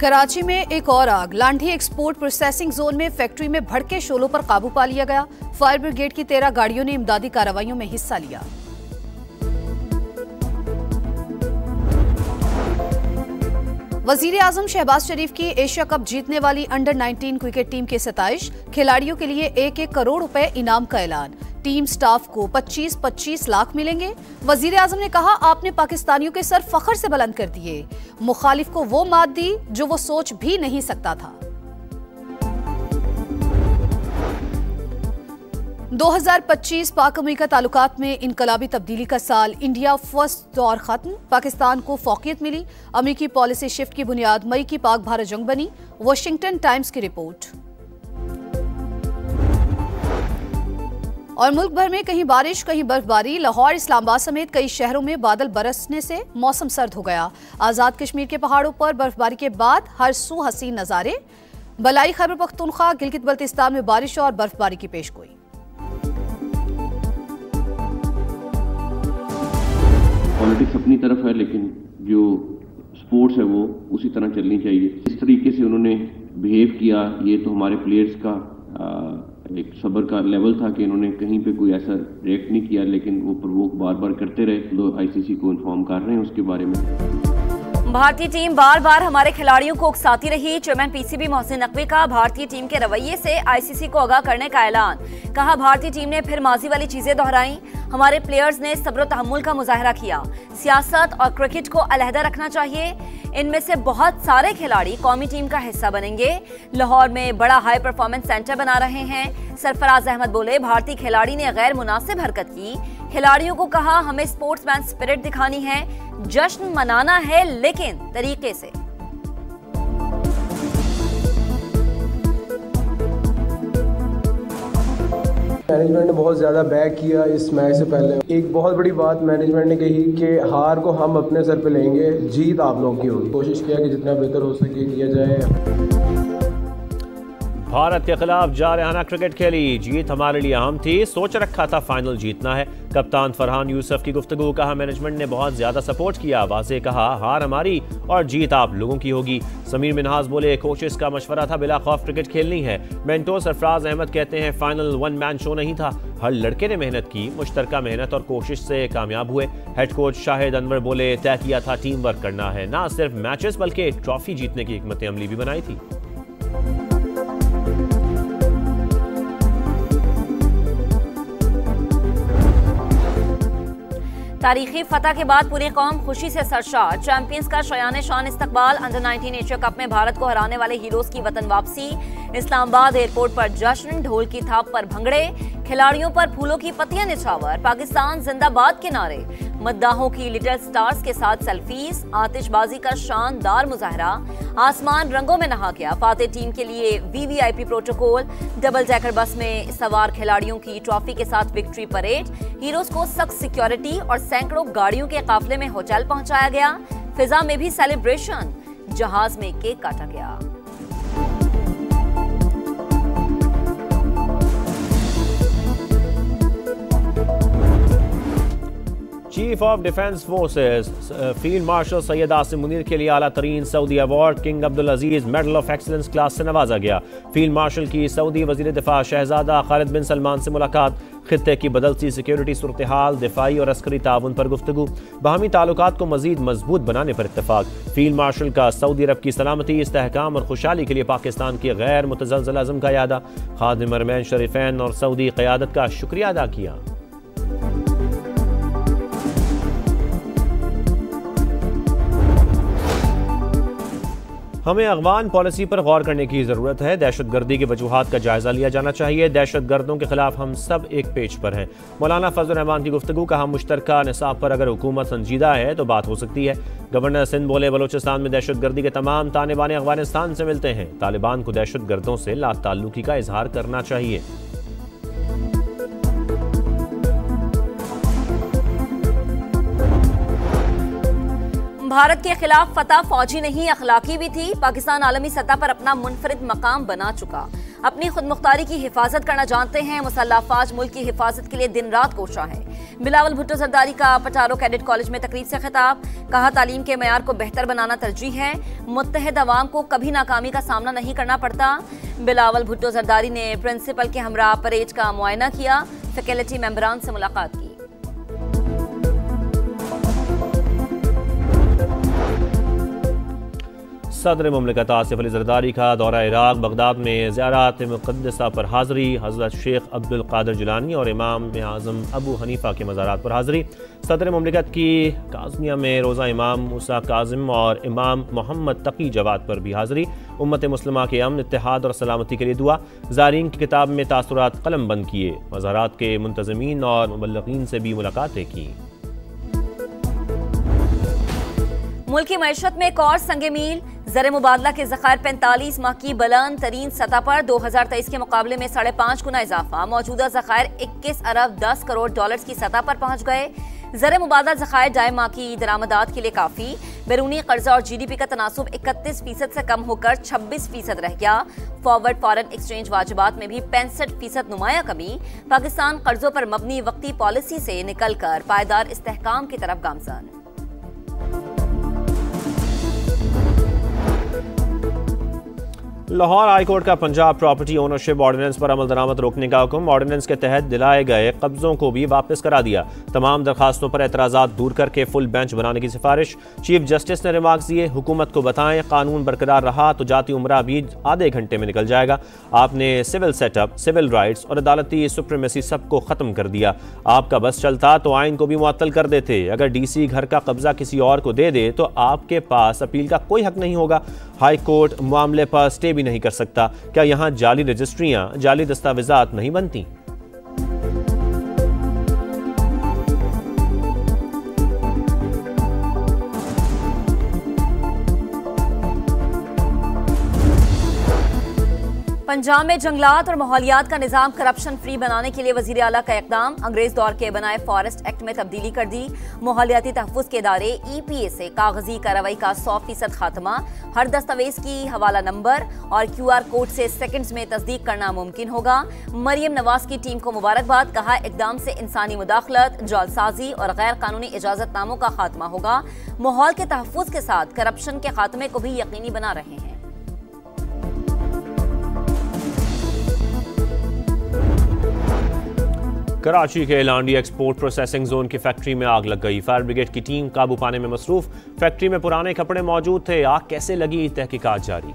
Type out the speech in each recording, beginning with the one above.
कराची में एक और आग। लांढी एक्सपोर्ट प्रोसेसिंग जोन में फैक्ट्री में भड़के शोलों पर काबू पा लिया गया। फायर ब्रिगेड की 13 गाड़ियों ने इमदादी कार्रवाइयों में हिस्सा लिया। वजीर आजम शहबाज शरीफ की एशिया कप जीतने वाली अंडर 19 क्रिकेट टीम की सताइश। खिलाड़ियों के लिए 1-1 करोड़ रुपए इनाम का ऐलान। टीम स्टाफ को 25-25 लाख मिलेंगे। वजीर आजम ने कहा, आपने पाकिस्तानियों के सर फख्र से बुलंद कर दिए। मुखालिफ को वो मात दी जो वो सोच भी नहीं सकता था। 2025 पाक अमेरिका ताल्लुकात में इनकलाबी तब्दीली का साल। इंडिया फर्स्ट दौर खत्म। पाकिस्तान को फौकियत मिली। अमेरिकी पॉलिसी शिफ्ट की बुनियाद मई की पाक भारत जंग बनी। वाशिंगटन टाइम्स की रिपोर्ट। और मुल्क भर में कहीं बारिश कहीं बर्फबारी। लाहौर, इस्लामाबाद समेत कई शहरों में बादल बरसने से मौसम सर्द हो गया। आजाद कश्मीर के पहाड़ों पर बर्फबारी के बाद हर सू हसीन नजारे। बलाई खैबर पख्तूनख्वा, गिलगित बल्तिस्तान में बारिश और बर्फबारी की पेशगोई। पॉलिटिक्स अपनी तरफ है, लेकिन जो स्पोर्ट्स है वो उसी तरह चलनी चाहिए। इस तरीके से उन्होंने बिहेव किया, ये तो हमारे प्लेयर्स का एक सब्र का लेवल था कि इन्होंने कहीं पे कोई ऐसा रिएक्ट नहीं किया, लेकिन वो प्रवोक बार बार करते रहे। लोग आईसीसी को इन्फॉर्म कर रहे हैं उसके बारे में। भारतीय टीम बार बार हमारे खिलाड़ियों को उकसाती रही। चेयरमैन पीसीबी मोहसिन नकवी का भारतीय टीम के रवैये से आईसीसी को आगाह करने का ऐलान। कहा, भारतीय टीम ने फिर माजी वाली चीजें दोहराई। हमारे प्लेयर्स ने सब्र तहम्मुल का मुजाहरा किया। सियासत और क्रिकेट को अलहदा रखना चाहिए। इनमें से बहुत सारे खिलाड़ी कौमी टीम का हिस्सा बनेंगे। लाहौर में बड़ा हाई परफॉर्मेंस सेंटर बना रहे हैं। सरफराज अहमद बोले, भारतीय खिलाड़ी ने गैर मुनासिब हरकत की। खिलाड़ियों को कहा, हमें स्पोर्ट्समैन स्पिरिट दिखानी है, जश्न मनाना है, लेकिन तरीके से। मैनेजमेंट ने बहुत ज़्यादा बैक किया इस मैच से पहले। एक बहुत बड़ी बात मैनेजमेंट ने कही कि हार को हम अपने सर पे लेंगे, जीत आप लोगों की होगी। कोशिश किया कि जितना बेहतर हो सके किया जाए। भारत के खिलाफ जारहाना क्रिकेट खेली, जीत हमारे लिए अहम थी। सोच रखा था फाइनल जीतना है। कप्तान फरहान यूसुफ की गुफ्तगू। कहा, मैनेजमेंट ने बहुत ज्यादा सपोर्ट किया। वाज़े कहा, हार हमारी और जीत आप लोगों की होगी। समीर मिनहास बोले, कोचेस का मशवरा था, बिला खौफ क्रिकेट खेलनी है। मेंटोर सरफराज अहमद कहते हैं, फाइनल वन मैन शो नहीं था, हर लड़के ने मेहनत की, मुश्तरका मेहनत और कोशिश से कामयाब हुए। हेड कोच शाहिद अनवर बोले, तय किया था टीम वर्क करना है, ना सिर्फ मैचेस बल्कि ट्रॉफी जीतने की हिकमत अमली भी बनाई थी। तारीखी फतह के बाद पूरी कौम खुशी से सरशार। चैंपियंस का शयान शान इस्तकबाल। अंडर 19 एशिया कप में भारत को हराने वाले हीरोज की वतन वापसी। इस्लामाबाद एयरपोर्ट पर जश्न, ढोल की थाप पर भंगड़े, खिलाड़ियों पर फूलों की पत्तियां निछावर, पाकिस्तान जिंदाबाद के नारे, मद्दाहों की लिटिल स्टार्स के साथ सेल्फीज, आतिशबाजी का शानदार मुजाहरा। आसमान रंगों में नहा गया। फातेह टीम के लिए VVIP protocol. Double decker bus में सवार खिलाड़ियों की ट्रॉफी के साथ विक्ट्री परेड। हीरोज को सख्त सिक्योरिटी और सैकड़ों गाड़ियों के काफिले में होटल पहुंचाया गया। फिजा में भी सेलिब्रेशन। जहाज में केक काटा गया। Chief of defence forces field marshal Syed Asim Munir के लिए आला तरीन Saudi award king Abdul Aziz medal of excellence class से नवाजा गया। फील्ड मार्शल की सऊदी वजीर दिफा शहजादा खालिद बिन सलमान से मुलाकात। खित्ते की बदलती सिक्योरिटी सूरत हाल, दिफाई और अस्करी ताउन पर गुफ्तगू। बाहमी ताल्लुकात को मजीद मजबूत बनाने पर इत्तेफाक। फील्ड मार्शल का सऊदी अरब की सलामती, इस्तेहकाम और खुशहाली के लिए पाकिस्तान के गैर मुतज़लज़ल अज़म का यादा। खादिम हरमैन शरीफैन और सऊदी क़यादत का शुक्रिया अदा किया। हमें अगवान पॉलिसी पर गौर करने की ज़रूरत है। दहशतगर्दी के वजूहात का जायज़ा लिया जाना चाहिए। दहशतगर्दों के खिलाफ हम सब एक पेज पर हैं। मौलाना फजल रहमान की गुफ्तगू। कहा, मुश्तरका निसाब पर अगर हुकूमत संजीदा है तो बात हो सकती है। गवर्नर सिंध बोले, बलोचिस्तान में दहशतगर्दी के तमाम ताने बाने अफगानिस्तान से मिलते हैं। तालिबान को दहशतगर्दों से लाताल्लुकी का इजहार करना चाहिए। भारत के खिलाफ फतह फौजी नहीं अखलाकी भी थी। पाकिस्तान आलमी सतह पर अपना मुनफरिद मकाम बना चुका। अपनी खुद मुख्तारी की हिफाजत करना जानते हैं। मुसल्लह अफवाज मुल्क की हिफाजत के लिए दिन रात कोशा है। बिलावल भुट्टो जरदारी का पटारो कैडेट कॉलेज में तकरीर से खिताब, कहा तालीम के मयार को बेहतर बनाना तरजीह है, मुत्तहिद अवाम को कभी नाकामी का सामना नहीं करना पड़ता। बिलावल भुट्टो जरदारी ने प्रिंसिपल के हमरा परेड का मुआयना किया, फैकल्टी मेंबरान से मुलाकात की। सदर मुमलिकत आसिफ अली जरदारी का दौरा इराक, बगदाद में ज़ियारत मुक़द्दसा पर हाज़री, हज़रत शेख अब्दुल क़ादिर जिलानी और इमाम आज़म अबू हनीफ़ा के मज़ारात पर हाज़री। सदर मुमलिकत की काज़मिया में रोज़ा इमाम मूसा काज़िम और इमाम मोहम्मद तकी जवाद पर भी हाज़री। उम्मत मुस्लिमा के अमन, इत्तेहाद और सलामती के लिए दुआ। ज़ायरीन की किताब में तासुरात कलम बंद किए। मज़ारात के मुंतज़मीन और मुबल्लिगीन से भी मुलाकातें की। मुल्की मईशत में एक और संगे मील, ज़र मुबादला के ज़खायर 45 माह की बुलंद तरीन सतह पर 2023 के मुकाबले में 5.5 गुना इजाफा। मौजूदा ज़खायर 21 अरब 10 करोड़ डॉलर्स की सतह पर पहुंच गए। ज़र मुबादला ज़खायर डाई माह की दरामदात के लिए काफ़ी। बैरूनी कर्जा और GDP का तनासुब 31% से कम होकर 26% रह गया। फॉरवर्ड फॉरेन एक्सचेंज वाजिबात में भी 65% नुमाया कमी। पाकिस्तान कर्जों पर मबनी वक्ती पॉलिसी से निकलकर पायदार इस्तेहकाम की तरफ गामज़न। लाहौर हाई कोर्ट का पंजाब प्रॉपर्टी ओनरशिप ऑर्डिनेंस पर अमल दरामद रोकने का हुक्म। ऑर्डिनेंस के तहत दिलाए गए कब्जों को भी वापस करा दिया। तमाम दरखास्तों पर एतराज़ात दूर करके फुल बेंच बनाने की सिफारिश। चीफ जस्टिस ने रिमार्क्स दिए, हुकूमत को बताएं कानून बरकरार रहा तो जाती उम्रा भी आधे घंटे में निकल जाएगा। आपने सिविल सेटअप, सिविल राइट्स और अदालती सुप्रीमेसी सबको ख़त्म कर दिया। आपका बस चलता तो आइन को भी मुअत्तल कर देते। अगर DC घर का कब्जा किसी और को दे दे तो आपके पास अपील का कोई हक नहीं होगा। हाई कोर्ट मामले पर स्टे भी नहीं कर सकता। क्या यहां जाली रजिस्ट्रियां, जाली दस्तावेजात नहीं बनती? पंजाब में जंगलात और माहौलियात का निज़ाम करप्शन फ्री बनाने के लिए वज़ीर आला का इक़दाम। अंग्रेज दौर के बनाए फॉरेस्ट एक्ट में तब्दीली कर दी। माहौलियाती तहफ़्फ़ुज़ के इदारे EPA से कागजी कार्रवाई का 100% खात्मा। हर दस्तावेज की हवाला नंबर और QR कोड से सेकंड्स में तस्दीक करना मुमकिन होगा। मरियम नवाज की टीम को मुबारकबाद, कहा इक़दाम से इंसानी मुदाखलत, जालसाजी और गैर कानूनी इजाज़तनामों का खात्मा होगा। माहौल के तहफ़्फ़ुज़ के साथ करप्शन के खात्मे को भी यकीनी बना रहे हैं। कराची के लांडी एक्सपोर्ट प्रोसेसिंग जोन की फैक्ट्री में आग लग गई। फायर ब्रिगेड की टीम काबू पाने में मसरूफ। फैक्ट्री में पुराने कपड़े मौजूद थे। आग कैसे लगी, तहकीकात जारी।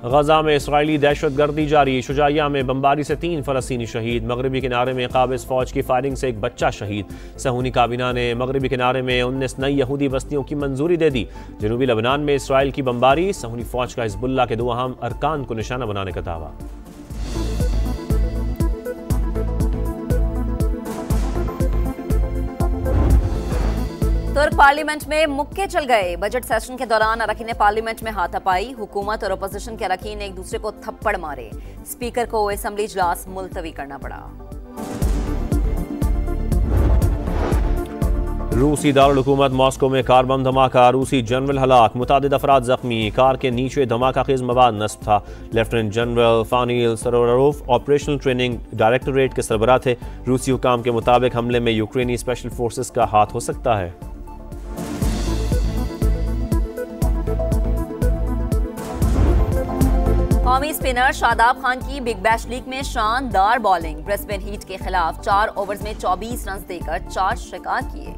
गजा में इसराइली दहशतगर्दी जारी। शुजाइया में बमबारी से 3 फ़लस्तीनी शहीद। मगरबी किनारे में काबिज़ फ़ौज की फायरिंग से एक बच्चा शहीद। सहूनी काबीना ने मगरबी किनारे में 19 नई यहूदी बस्तियों की मंजूरी दे दी। जनूबी लबनान में इसराइल की बमबारी। सहूनी फ़ौज का हिज़्बुल्लाह के 2 अहम अरकान को निशाना बनाने का दावा। तुर्क पार्लियामेंट में मुक्के चल गए। बजट सेशन के दौरान अरकान पार्लियामेंट में हाथापाई। हुकूमत और अपोजिशन के अरकान ने एक दूसरे को थप्पड़ मारे। स्पीकर को असेंबली इजलास मुलतवी करना पड़ा। रूसी दारुल हुकूमत मॉस्को में कार बम धमाका। रूसी जनरल हलाक, मुतादिद अफराद जख्मी। कार के नीचे धमाका खेज मवाद नस्ब था। लेफ्टिनेंट जनरल फानिल सरोवरोव ऑपरेशनल ट्रेनिंग डायरेक्टोरेट के सरबराह थे। रूसी हुकाम के मुताबिक हमले में यूक्रेनी स्पेशल फोर्सेस का हाथ हो सकता है। कौमी स्पिनर शादाब खान की बिग बैश लीग में शानदार बॉलिंग। ब्रिस्बेन हीट के खिलाफ 4 ओवर्स में 24 रन देकर 4 शिकार किए।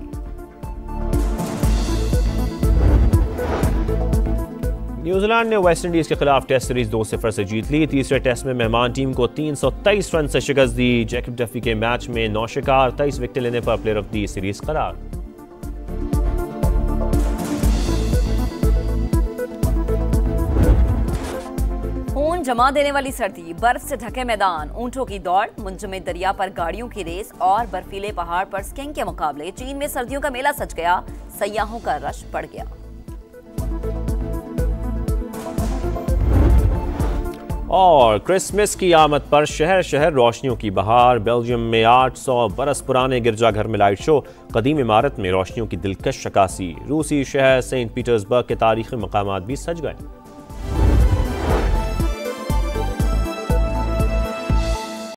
न्यूजीलैंड ने वेस्ट इंडीज के खिलाफ टेस्ट सीरीज 2-0 से जीत ली। तीसरे टेस्ट में मेहमान टीम को 323 रन से शिकस्त दी। जैकब डफी के मैच में 9 शिकार, 23 विकेट लेने पर प्लेयर ऑफ द सीरीज करार। खून जमा देने वाली सर्दी, बर्फ से ढके मैदान, ऊंटों की दौड़, मुंजमद दरिया पर गाड़ियों की रेस और बर्फीले पहाड़ पर स्कीइंग के मुकाबले। चीन में सर्दियों का मेला सज गया। सयाहों का रश बढ़ गया। और क्रिसमस की आमद पर शहर शहर रोशनियों की बहार। बेल्जियम में 800 बरस पुराने गिरजाघर में लाइट शो, कदीम इमारत में रोशनियों की दिलकश अक्कासी। रूसी शहर सेंट पीटर्सबर्ग के तारीखी मकामात भी सज गए।